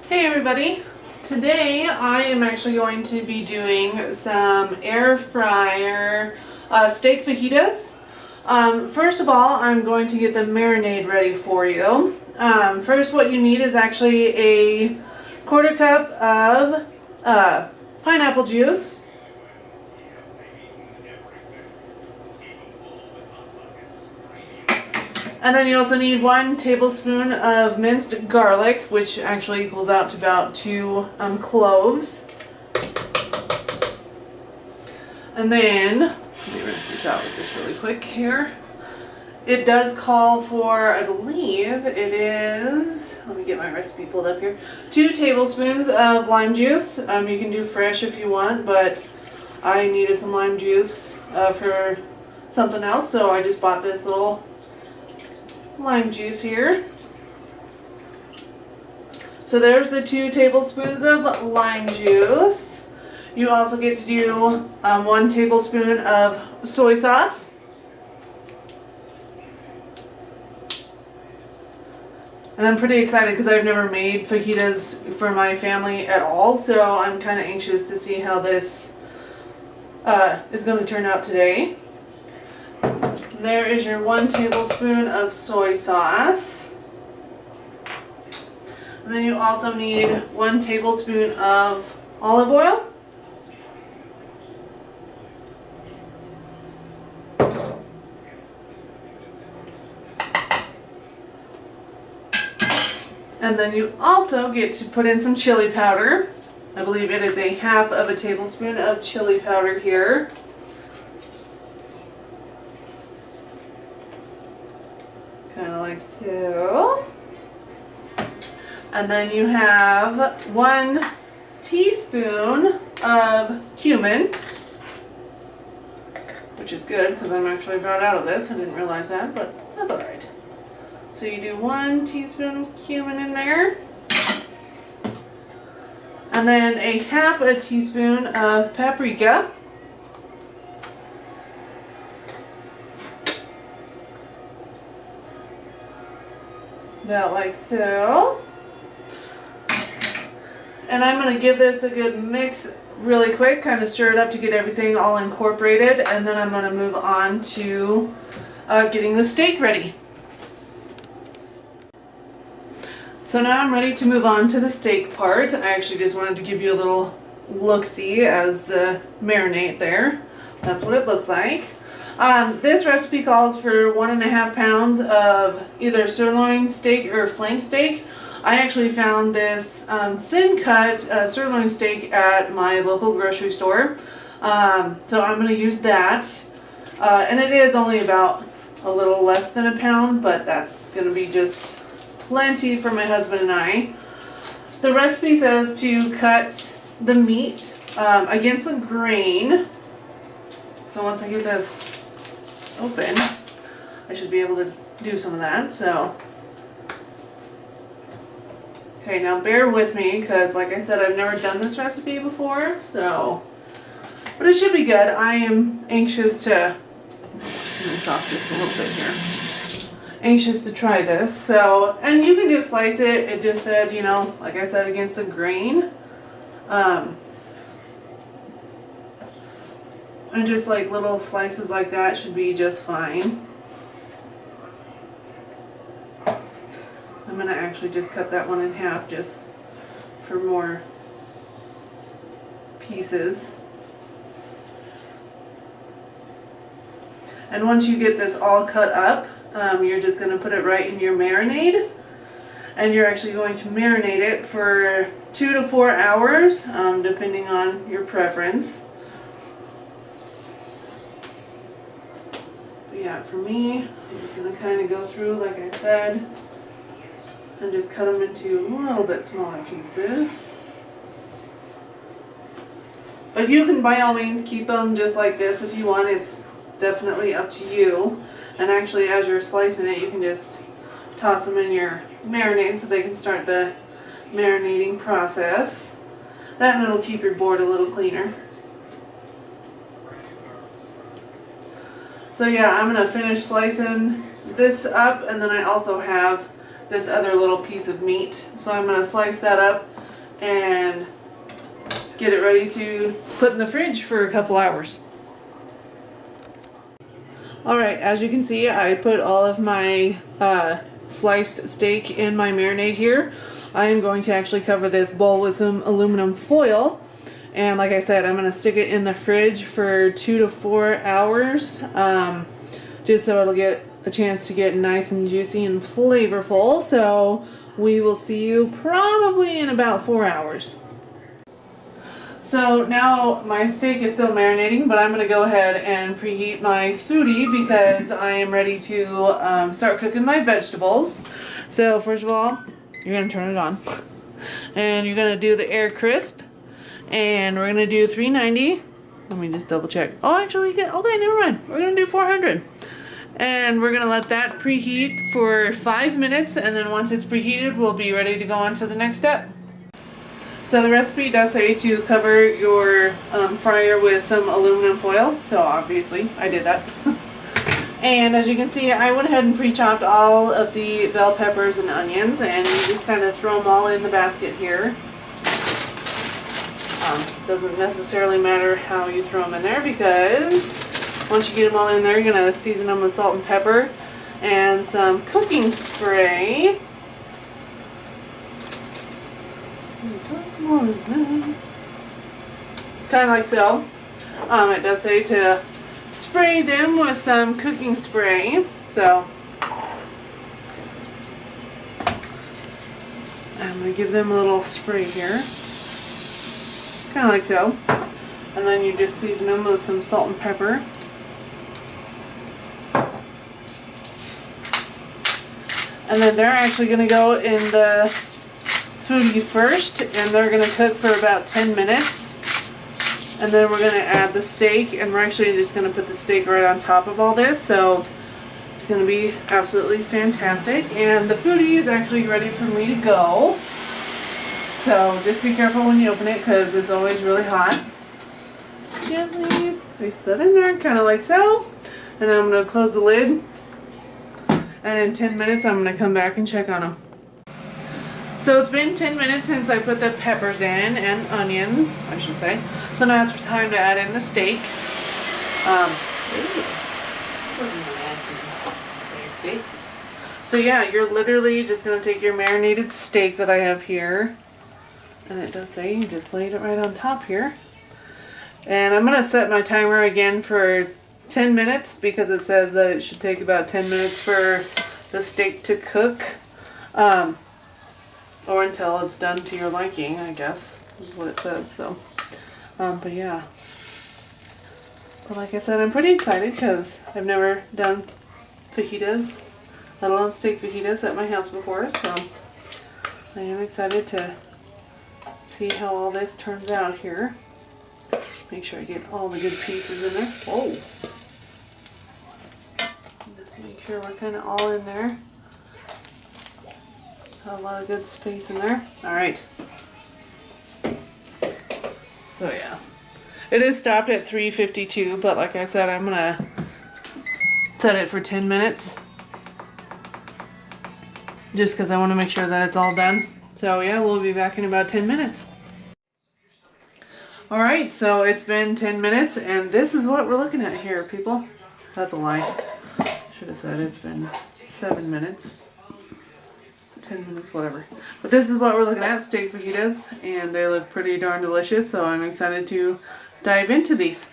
Hey everybody! Today I am actually going to be doing some air fryer steak fajitas. First of all, I'm going to get the marinade ready for you. First, what you need is actually a quarter cup of pineapple juice. And then you also need 1 tablespoon of minced garlic, which actually equals out to about 2 cloves. And then, let me rinse this out with this really quick here. It does call for, I believe it is, let me get my recipe pulled up here, 2 tablespoons of lime juice. You can do fresh if you want, but I needed some lime juice for something else, so I just bought this little lime juice here. So there's the 2 tablespoons of lime juice. You also get to do 1 tablespoon of soy sauce. And I'm pretty excited because I've never made fajitas for my family at all, so I'm kind of anxious to see how this is going to turn out today. There is your 1 tablespoon of soy sauce. And then you also need 1 tablespoon of olive oil. And then you also get to put in some chili powder. I believe it is a half of a tablespoon of chili powder here. Kind of like so. And then you have 1 teaspoon of cumin, which is good because I'm actually about out of this. I didn't realize that, but that's alright. So you do 1 teaspoon of cumin in there. And then a half a teaspoon of paprika. About like so. And I'm going to give this a good mix really quick, kind of stir it up to get everything all incorporated, and then I'm going to move on to getting the steak ready. So now I'm ready to move on to the steak part. I actually just wanted to give you a little look-see as the marinade there. That's what it looks like. This recipe calls for 1.5 pounds of either sirloin steak or flank steak. I actually found this thin cut sirloin steak at my local grocery store. So I'm going to use that. And it is only about a little less than a pound, but that's going to be just plenty for my husband and I. The recipe says to cut the meat against the grain. So once I get this open, I should be able to do some of that. So okay, now bear with me because like I said, I've never done this recipe before, so but it should be good. I am anxious to let me soften just a little bit here. Anxious to try this. So, and you can just slice it. It just said, you know, like I said, against the grain. And just like little slices like that should be just fine. I'm going to actually just cut that one in half just for more pieces. And once you get this all cut up, you're just going to put it right in your marinade. And you're actually going to marinate it for 2 to 4 hours, depending on your preference. Yeah, for me, I'm just going to kind of go through, like I said, and just cut them into a little bit smaller pieces. But you can, by all means, keep them just like this if you want. It's definitely up to you. And actually, as you're slicing it, you can just toss them in your marinade so they can start the marinating process. That and it'll keep your board a little cleaner. So yeah, I'm going to finish slicing this up, and then I also have this other little piece of meat. So I'm going to slice that up and get it ready to put in the fridge for a couple hours. Alright, as you can see, I put all of my sliced steak in my marinade here. I am going to actually cover this bowl with some aluminum foil. And like I said, I'm going to stick it in the fridge for 2 to 4 hours. Just so it'll get a chance to get nice and juicy and flavorful. So we will see you probably in about 4 hours. So now my steak is still marinating, but I'm going to go ahead and preheat my Foodi because I am ready to start cooking my vegetables. So first of all, you're going to turn it on. And you're going to do the air crisp. And we're going to do 390. Let me just double check. Oh, actually we can, okay, never mind. We're going to do 400. And we're going to let that preheat for 5 minutes. And then once it's preheated, we'll be ready to go on to the next step. So the recipe does say to cover your fryer with some aluminum foil. So obviously I did that. And as you can see, I went ahead and pre-chopped all of the bell peppers and onions. And you just kind of throw them all in the basket here. Doesn't necessarily matter how you throw them in there because once you get them all in there, you're going to season them with salt and pepper and some cooking spray. Kind of like so. It does say to spray them with some cooking spray. So I'm going to give them a little spray here. Kind of like so. And then you just season them with some salt and pepper. And then they're actually going to go in the Foodi first, and they're going to cook for about 10 minutes. And then we're going to add the steak, and we're actually just going to put the steak right on top of all this. So it's going to be absolutely fantastic. And the Foodi is actually ready for me to go. So just be careful when you open it because it's always really hot. Gently place that in there, kind of like so. And I'm going to close the lid. And in 10 minutes, I'm going to come back and check on them. So it's been 10 minutes since I put the peppers in and onions, I should say. So now it's time to add in the steak. So yeah, you're literally just going to take your marinated steak that I have here. And it does say you just laid it right on top here. And I'm going to set my timer again for 10 minutes because it says that it should take about 10 minutes for the steak to cook. Or until it's done to your liking, I guess, is what it says. So, but yeah. But like I said, I'm pretty excited because I've never done fajitas, let alone steak fajitas at my house before. So I am excited to see how all this turns out here. Make sure I get all the good pieces in there. Oh! Just make sure we're kind of all in there. Got a lot of good space in there. Alright. So yeah. It is stopped at 3:52, but like I said, I'm gonna set it for 10 minutes. Just because I want to make sure that it's all done. So yeah, we'll be back in about 10 minutes. Alright, so it's been 10 minutes, and this is what we're looking at here, people. That's a lie. Should have said it's been 7 minutes. 10 minutes, whatever. But this is what we're looking at, steak fajitas, and they look pretty darn delicious, so I'm excited to dive into these.